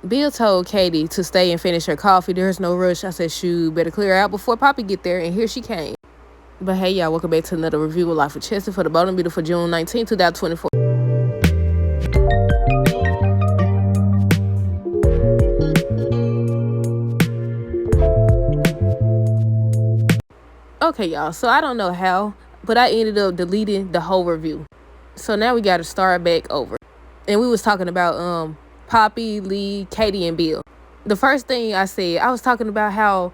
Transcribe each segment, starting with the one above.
Bill told Katie to stay and finish her coffee. There's no rush. I said, shoot, better clear out before Poppy get there. And here she came. But hey, y'all, welcome back to another review of Life with Chelsea for the Bold and Beautiful June 19, 2024. Okay, y'all, so I don't know how, but I ended up deleting the whole review. So now we got to start back over. And we was talking about Poppy, Lee, Katie, and Bill. The first thing I said, I was talking about how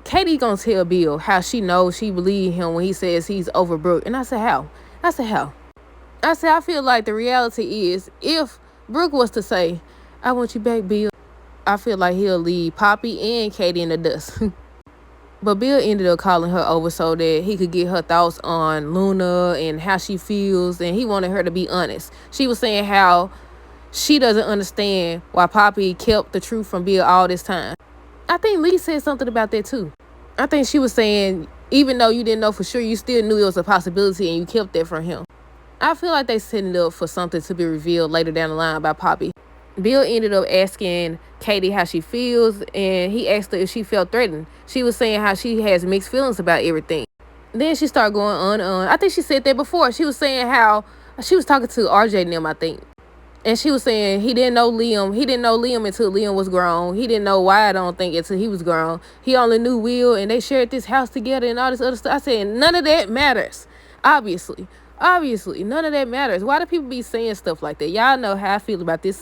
Katie gonna tell Bill how she knows she believe him when he says he's over Brooke. And I said, how? I said, I feel like the reality is if Brooke was to say, I want you back, Bill, I feel like he'll leave Poppy and Katie in the dust. But Bill ended up calling her over so that he could get her thoughts on Luna and how she feels, and he wanted her to be honest. She was saying how she doesn't understand why Poppy kept the truth from Bill all this time. I think Lee said something about that too. I think she was saying, even though you didn't know for sure, you still knew it was a possibility and you kept that from him. I feel like they setting it up for something to be revealed later down the line about Poppy. Bill ended up asking Katie how she feels, and he asked her if she felt threatened. She was saying how she has mixed feelings about everything. Then she started going on. I think she said that before. She was saying how she was talking to RJ and them, I think. And she was saying he didn't know Liam. He didn't know Liam until Liam was grown. He didn't know why, I don't think, until he was grown. He only knew Will, and they shared this house together and all this other stuff. I said, none of that matters. Obviously, none of that matters. Why do people be saying stuff like that? Y'all know how I feel about this.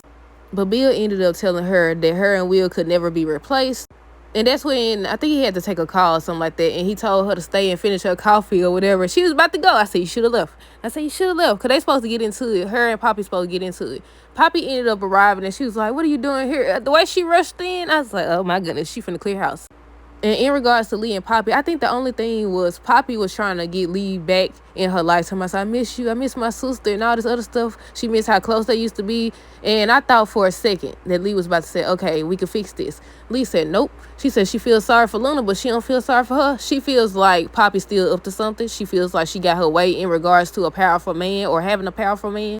But Bill ended up telling her that her and Will could never be replaced. And that's when I think he had to take a call or something like that. And he told her to stay and finish her coffee or whatever. She was about to go. I said, you should have left. Because they supposed to get into it. Her and Poppy supposed to get into it. Poppy ended up arriving and she was like, what are you doing here? The way she rushed in, I was like, oh my goodness, she finna clear house. And in regards to Lee and Poppy, I think the only thing was Poppy was trying to get Lee back in her life. I said, I miss you. I miss my sister and all this other stuff. She missed how close they used to be. And I thought for a second that Lee was about to say, okay, we can fix this. Lee said, nope. She said she feels sorry for Luna, but she don't feel sorry for her. She feels like Poppy's still up to something. She feels like she got her way in regards to a powerful man or having a powerful man.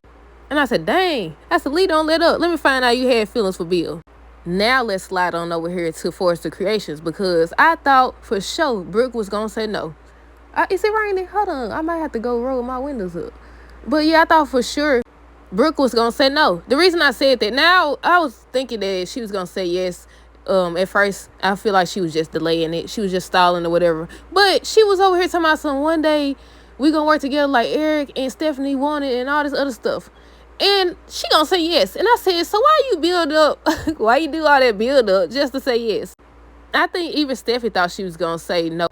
And I said, dang. I said, Lee, don't let up. Let me find out you had feelings for Bill. Now let's slide on over here to Forrester Creations, because I thought for sure Brooke was going to say no. Is it raining? Hold on. I might have to go roll my windows up. But yeah, I thought for sure Brooke was going to say no. The reason I said that, now I was thinking that she was going to say yes. At first, I feel like she was just delaying it. She was just stalling or whatever. But she was over here talking about some one day we going to work together like Eric and Stephanie wanted and all this other stuff. And she gonna say yes. And I said, so why you build up? Why you do all that build up just to say yes? I think even Steffi thought she was gonna say no.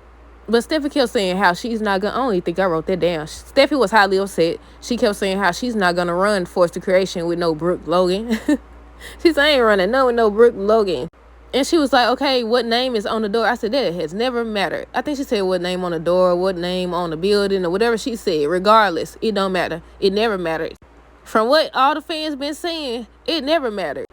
But Steffi kept saying how she's not gonna, I don't even think I wrote that down. Steffi was highly upset. She kept saying how she's not gonna run Forrester Creation with no Brooke Logan. She said, I ain't running no with no Brooke Logan. And she was like, okay, what name is on the door? I said, that has never mattered. I think she said what name on the door, what name on the building, or whatever she said. Regardless, it don't matter. It never mattered. From what all the fans been saying, it never mattered.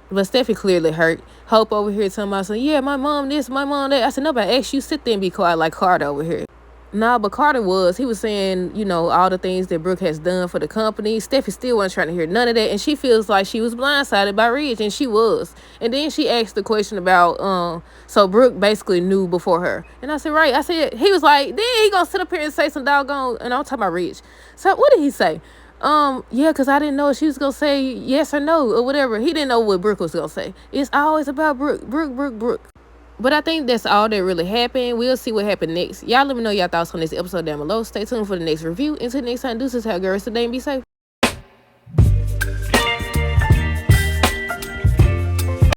But Steffi clearly hurt. Hope over here talking about saying, yeah, my mom this, my mom that. I said, nobody asked you, sit there and be quiet like Carter over here. Nah, but Carter he was saying, you know, all the things that Brooke has done for the company. Steffi still wasn't trying to hear none of that. And she feels like she was blindsided by Ridge, and she was. And then she asked the question about, so Brooke basically knew before her. And I said, right. I said, he was like, then he gonna sit up here and say some doggone, and I'm talking about Ridge. So what did he say? Yeah, because I didn't know if she was going to say yes or no or whatever. He didn't know what Brooke was going to say. It's always about Brooke. But I think that's all that really happened. We'll see what happened next. Y'all let me know y'all thoughts on this episode down below. Stay tuned for the next review. Until next time, deuces, have a good rest of the day and be safe.